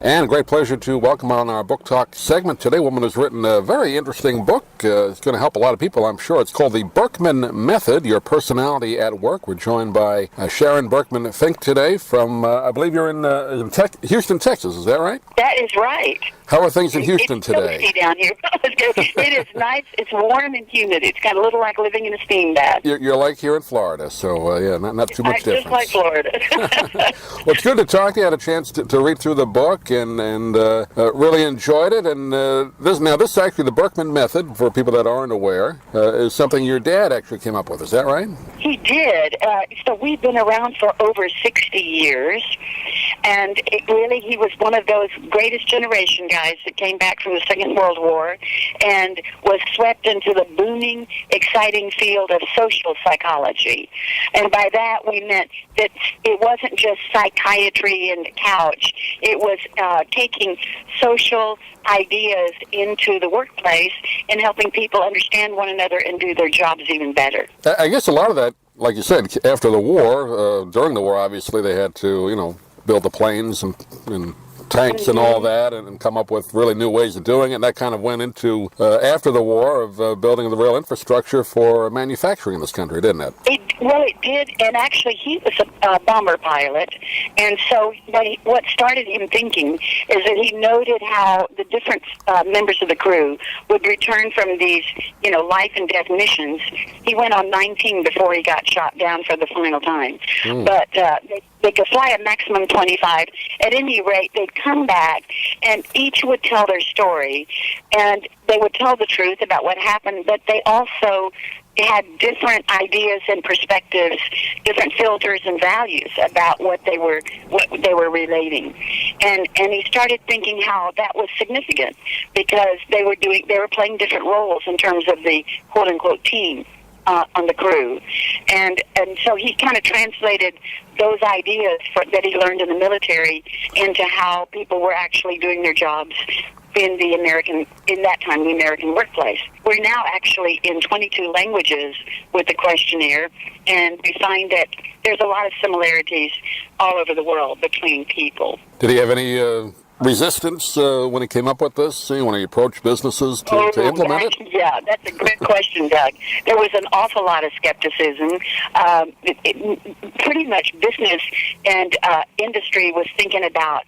And a great pleasure to welcome on our Book Talk segment today a woman who's written a very interesting book. It's going to help a lot of people, I'm sure. It's called The Birkman Method, Your Personality at Work. We're joined by Sharon Birkman Fink today from, I believe you're in Houston, Texas. Is that right? That is right. How are things in Houston today? It's toasty down here. It is nice. It's warm and humid. It's kind of a little like living in a steam bath. You're like here in Florida, so not too much difference. Just like Florida. Well, it's good to talk to you. I had a chance to read through the book and really enjoyed it. And this actually, the Birkman Method, for people that aren't aware, is something your dad actually came up with. Is that right? He did. So we've been around for over 60 years, and he was one of those greatest generation guys that came back from the Second World War and was swept into the booming, exciting field of social psychology. And by that we meant that it wasn't just psychiatry and the couch. It was taking social ideas into the workplace and helping people understand one another and do their jobs even better. I guess a lot of that, like you said, after the war, during the war, obviously they had to, build the planes and tanks and all that, and come up with really new ways of doing it. And that kind of went into, after the war, of building the real infrastructure for manufacturing in this country, didn't it? It did, and actually he was a bomber pilot, and so what started him thinking is that he noted how the different members of the crew would return from these, life and death missions. He went on 19 before he got shot down for the final time, but they could fly a maximum 25. At any rate, they'd come back, and each would tell their story, and they would tell the truth about what happened, but they also had different ideas and perspectives, different filters and values about what they were relating. And he started thinking how that was significant because they were playing different roles in terms of the quote unquote team on the crew. And so he kind of translated those ideas that he learned in the military into how people were actually doing their jobs in the American workplace. We're now actually in 22 languages with the questionnaire, and we find that there's a lot of similarities all over the world between people. Did he have any resistance when he came up with this, when he approached businesses to implement it? Yeah, that's a great question, Doug. There was an awful lot of skepticism. Pretty much business and industry was thinking about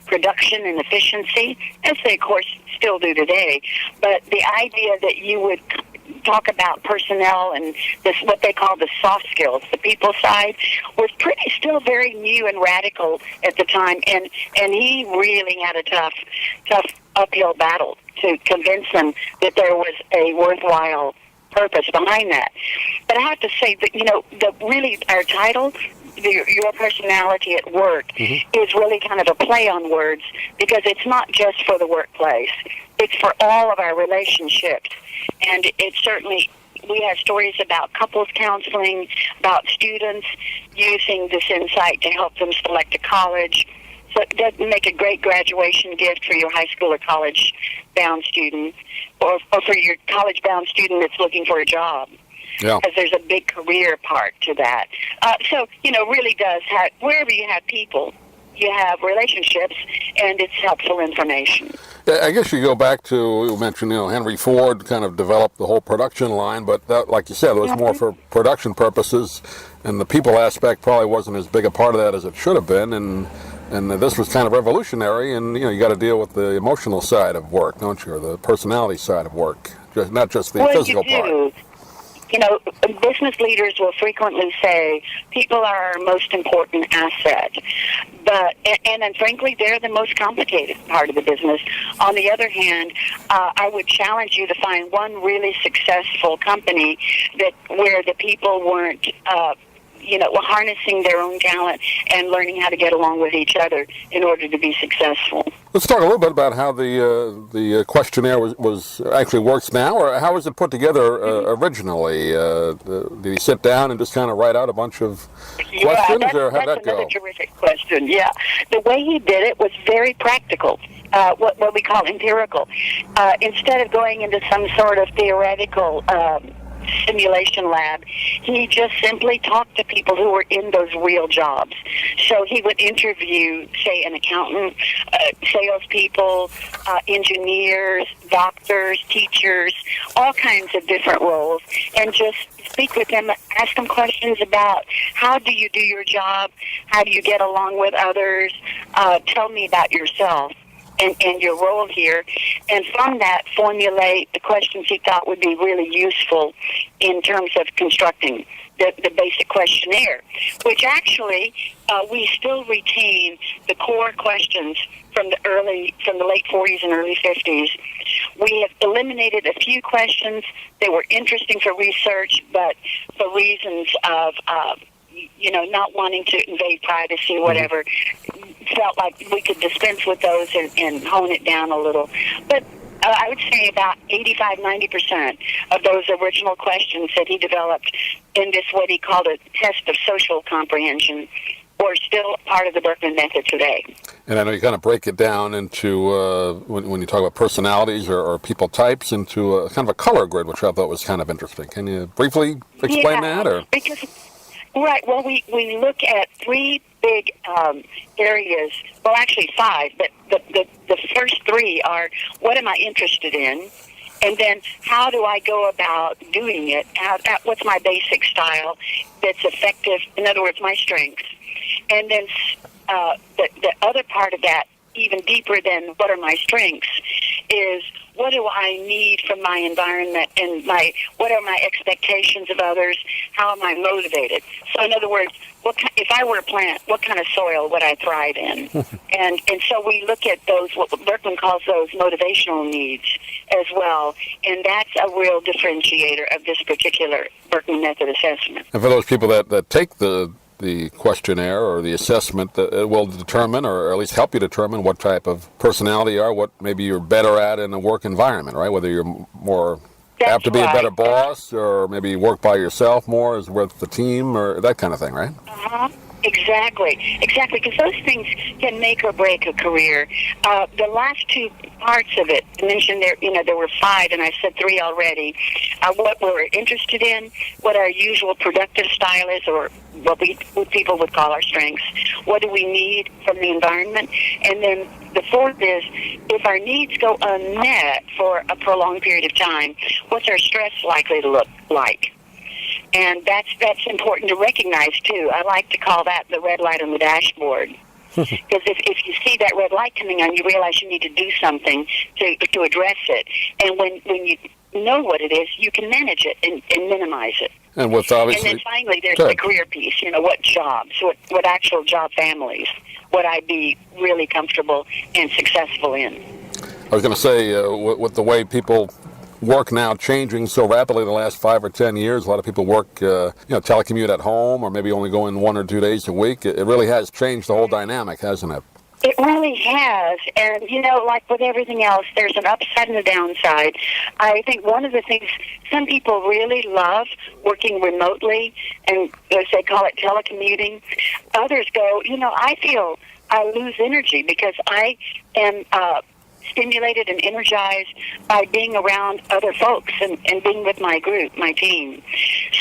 production and efficiency, as they, of course, still do today. But the idea that you would talk about personnel and what they call the soft skills, the people side, was still very new and radical at the time. And he really had a tough uphill battle to convince them that there was a worthwhile purpose behind that. But I have to say that, our title, Your Personality at Work, is really kind of a play on words, because it's not just for the workplace. It's for all of our relationships. And it's certainly, we have stories about couples counseling, about students using this insight to help them select a college. So it does make a great graduation gift for your high school or college-bound student, or for your college-bound student that's looking for a job. Yeah. Because there's a big career part to that. So, really does have, wherever you have people, you have relationships, and it's helpful information. I guess you go back to, you mentioned, Henry Ford kind of developed the whole production line, but that, like you said, it was more for production purposes, and the people aspect probably wasn't as big a part of that as it should have been, and this was kind of revolutionary, and, you got to deal with the emotional side of work, don't you, or the personality side of work, not just the physical part. Business leaders will frequently say people are our most important asset, and frankly, they're the most complicated part of the business. On the other hand, I would challenge you to find one really successful company where the people weren't harnessing their own talent and learning how to get along with each other in order to be successful. Let's talk a little bit about how the questionnaire was actually works now, or how was it put together originally? Did he sit down and just kind of write out a bunch of questions, or how'd that go? That's another terrific question, yeah. The way he did it was very practical, what we call empirical. Instead of going into some sort of theoretical simulation lab, he just simply talked to people who were in those real jobs. So he would interview, say, an accountant, salespeople, engineers, doctors, teachers, all kinds of different roles, and just speak with them, ask them questions about how do you do your job, how do you get along with others, tell me about yourself and your role here, and from that formulate the questions he thought would be really useful in terms of constructing the basic questionnaire, which actually we still retain the core questions from the late 40s and early 50s. We have eliminated a few questions that were interesting for research, but for reasons of not wanting to invade privacy or whatever, felt like we could dispense with those and hone it down a little. But I would say about 85-90% of those original questions that he developed in this, what he called a test of social comprehension, were still part of the Birkman Method today. And I know you kind of break it down into, when you talk about personalities or people types, into a kind of a color grid, which I thought was kind of interesting. Can you briefly explain that? Or? Right. Well, we look at three big areas. Well, actually five, but the first three are, what am I interested in? And then how do I go about doing it? What's my basic style that's effective? In other words, my strengths. And then the other part of that, even deeper than what are my strengths, is what do I need from my environment and what are my expectations of others? How am I motivated? So in other words, if I were a plant, what kind of soil would I thrive in? and so we look at those, what Birkman calls those motivational needs as well, and that's a real differentiator of this particular Birkman Method assessment. And for those people that take the questionnaire or the assessment, it will determine, or at least help you determine, what type of personality you are, what maybe you're better at in a work environment, right? Whether you're more apt to be a better boss, or maybe work by yourself more as with the team, or that kind of thing, right? Uh-huh. Exactly, because those things can make or break a career. The last two parts of it, I mentioned there were five, and I said three already. What we're interested in, what our usual productive style is, or what people would call our strengths. What do we need from the environment? And then the fourth is, if our needs go unmet for a prolonged period of time, what's our stress likely to look like? And that's important to recognize, too. I like to call that the red light on the dashboard. Because if you see that red light coming on, you realize you need to do something to address it. And when you know what it is, you can manage it and minimize it. And with obviously, and then finally, there's the career piece. What jobs, what actual job families would I be really comfortable and successful in? I was going to say, with the way people work now changing so rapidly in the last 5 or 10 years, a lot of people work, telecommute at home, or maybe only go in 1 or 2 days a week. It really has changed the whole dynamic, hasn't it? It really has, and like with everything else, there's an upside and a downside. I think one of the things, some people really love working remotely, and as they call it, telecommuting. Others go, I feel I lose energy because I am stimulated and energized by being around other folks and being with my group, my team.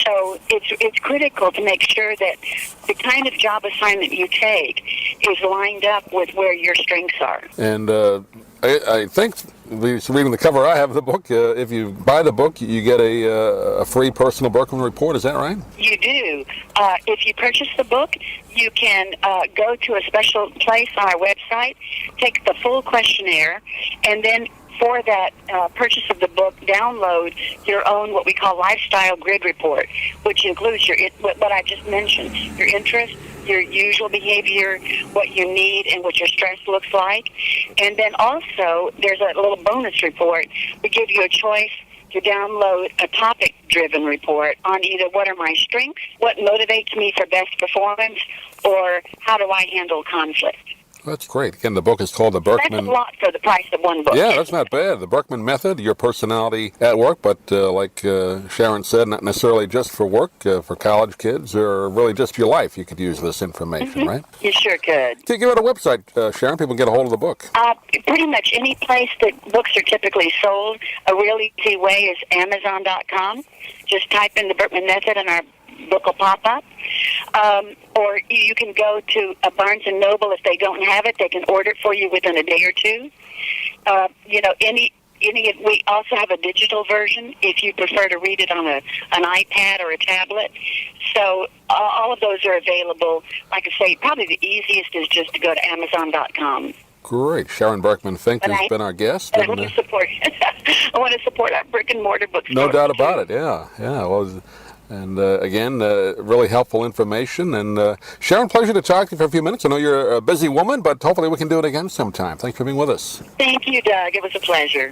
So it's critical to make sure that the kind of job assignment you take is lined up with where your strengths are. And I think, reading the cover I have of the book, if you buy the book, you get a free personal Birkman report. Is that right? You do. If you purchase the book, you can go to a special place on our website, take the full questionnaire, and then for that purchase of the book, download your own what we call lifestyle grid report, which includes what I just mentioned, your interests, your usual behavior, what you need, and what your stress looks like. And then also, there's a little bonus report. We give you a choice to download a topic-driven report on either what are my strengths, what motivates me for best performance, or how do I handle conflict. That's great. Again, the book is called The That's Birkman. a lot for the price of one book. Yeah, that's not bad. The Birkman Method, your personality at work, but like Sharon said, not necessarily just for work, for college kids, or really just your life. You could use this information, right? You sure could. Can you give it a website, Sharon? People can get a hold of the book. Pretty much any place that books are typically sold. A real easy way is Amazon.com. Just type in the Birkman Method and our book will pop up. Or you can go to a Barnes & Noble. If they don't have it, they can order it for you within a day or two. We also have a digital version if you prefer to read it on an iPad or a tablet. So all of those are available. Like I say, probably the easiest is just to go to Amazon.com. Great. Sharon Birkman Fink has been our guest. I want to support. I want to support our brick and mortar bookstore. No doubt about it. Yeah. Well, and again, really helpful information. And Sharon, pleasure to talk to you for a few minutes. I know you're a busy woman, but hopefully we can do it again sometime. Thanks for being with us. Thank you, Doug. It was a pleasure.